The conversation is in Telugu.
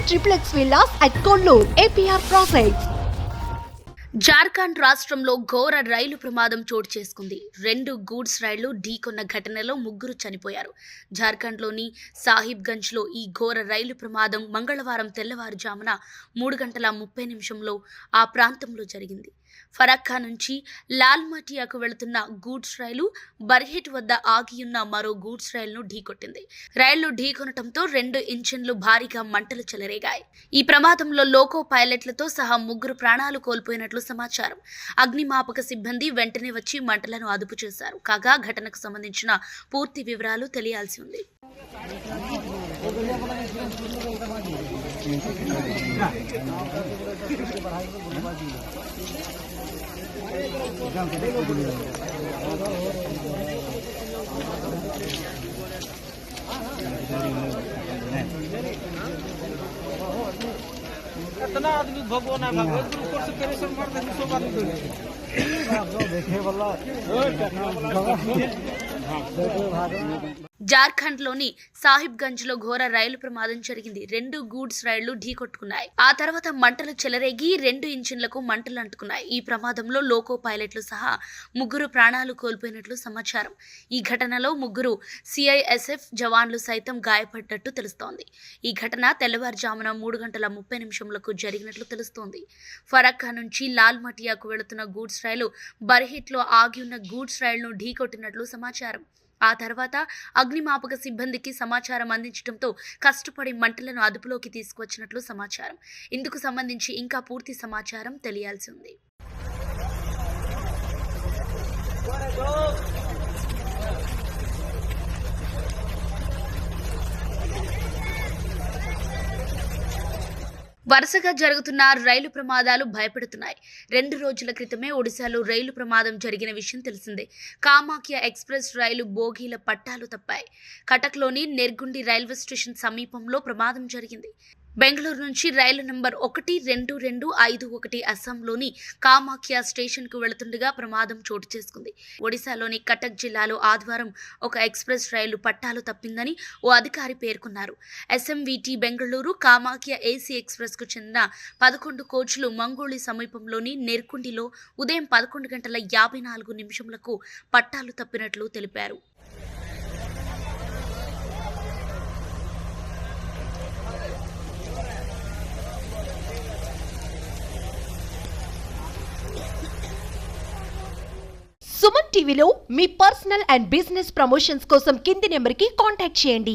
triplex villas at Kollur, APR Projects. Jharkhand రాష్ట్రంలో ఘోర రైలు ప్రమాదం చోటు చేసుకుంది. 2 గూడ్స్ రైళ్లు ఢీకొన్న ఘటనలో 3 చనిపోయారు. జార్ఖండ్లోని సాహిబ్గంజ్లో ఈ ఘోర రైలు ప్రమాదం మంగళవారం తెల్లవారుజామున 3:30 ఆ ప్రాంతంలో జరిగింది. ఫరక్కా నుంచి లాల్మటియాకు వెళుతున్న గూడ్స్ రైలు బర్హెట్ వద్ద ఆగియున్న మరో గూడ్స్ రైలును ఢీకొట్టింది. రైళ్లు ఢీకొనటంతో 2 ఇంజిన్లు భారీగా మంటలు చెలరేగాయి. ఈ ప్రమాదంలో లోకో పైలట్లతో సహా 3 ప్రాణాలు కోల్పోయినట్లు సమాచారం. అగ్నిమాపక సిబ్బంది వెంటనే వచ్చి మంటలను అదుపు చేశారు. కాగా ఘటనకు సంబంధించిన పూర్తి వివరాలు తెలియాల్సి ఉంది. इतना आदमी भगवान है भगवान ऊपर से पेरेशन मार दे सब आदमी देखे वाला జార్ఖండ్లోని సాహిబ్గంజ్లో ఘోర రైలు ప్రమాదం జరిగింది. 2 గూడ్స్ రైళ్లు ఢీకొట్టుకున్నాయి. ఆ తర్వాత మంటలు చెలరేగి 2 ఇంజిన్లకు మంటలు అంటుకున్నాయి. ఈ ప్రమాదంలో లోకో పైలట్లు సహా 3 ప్రాణాలు కోల్పోయినట్లు సమాచారం. ఈ ఘటనలో 3 సిఐఎస్ఎఫ్ జవాన్లు సైతం గాయపడ్డట్టు తెలుస్తోంది. ఈ ఘటన తెల్లవారుజామున 3:30 జరిగినట్లు తెలుస్తోంది. ఫరక్కా నుంచి లాల్మటియాకు వెళుతున్న గూడ్స్ రైలు బర్హెట్లో ఆగి ఉన్న గూడ్స్ రైలును ఢీకొట్టినట్లు సమాచారం. ఆ తర్వాత అగ్నిమాపక సిబ్బందికి సమాచారం అందించడంతో కష్టపడి మంటలను అదుపులోకి తీసుకువచ్చినట్లు సమాచారం. ఇందుకు సంబంధించి ఇంకా పూర్తి సమాచారం తెలియాల్సి ఉంది. వరుసగా జరుగుతున్న రైలు ప్రమాదాలు భయపెడుతున్నాయి. 2 రోజుల క్రితమే ఒడిశాలో రైలు ప్రమాదం జరిగిన విషయం తెలిసిందే. కామాఖ్య ఎక్స్ప్రెస్ రైలు బోగీల పట్టాలు తప్పాయి. కటక్లోని నెర్గుండి రైల్వే స్టేషన్ సమీపంలో ప్రమాదం జరిగింది. బెంగళూరు నుంచి రైలు నంబర్ 12251 అస్సాంలోని కామాఖ్య స్టేషన్కు వెళుతుండగా ప్రమాదం చోటు చేసుకుంది. ఒడిశాలోని కటక్ జిల్లాలో ఆదివారం ఒక ఎక్స్ప్రెస్ రైలు పట్టాలు తప్పిందని ఓ అధికారి పేర్కొన్నారు. ఎస్ఎంవిటి బెంగళూరు కామాఖ్య ఏసీ ఎక్స్ప్రెస్కు చెందిన 11 కోచ్లు మంగోళి సమీపంలోని నెర్కుండిలో ఉదయం 11:54 పట్టాలు తప్పినట్లు తెలిపారు. సుమన్ టీవీలో మీ పర్సనల్ అండ్ బిజినెస్ ప్రమోషన్స్ కోసం కింది నెంబర్కి కాంటాక్ట్ చేయండి.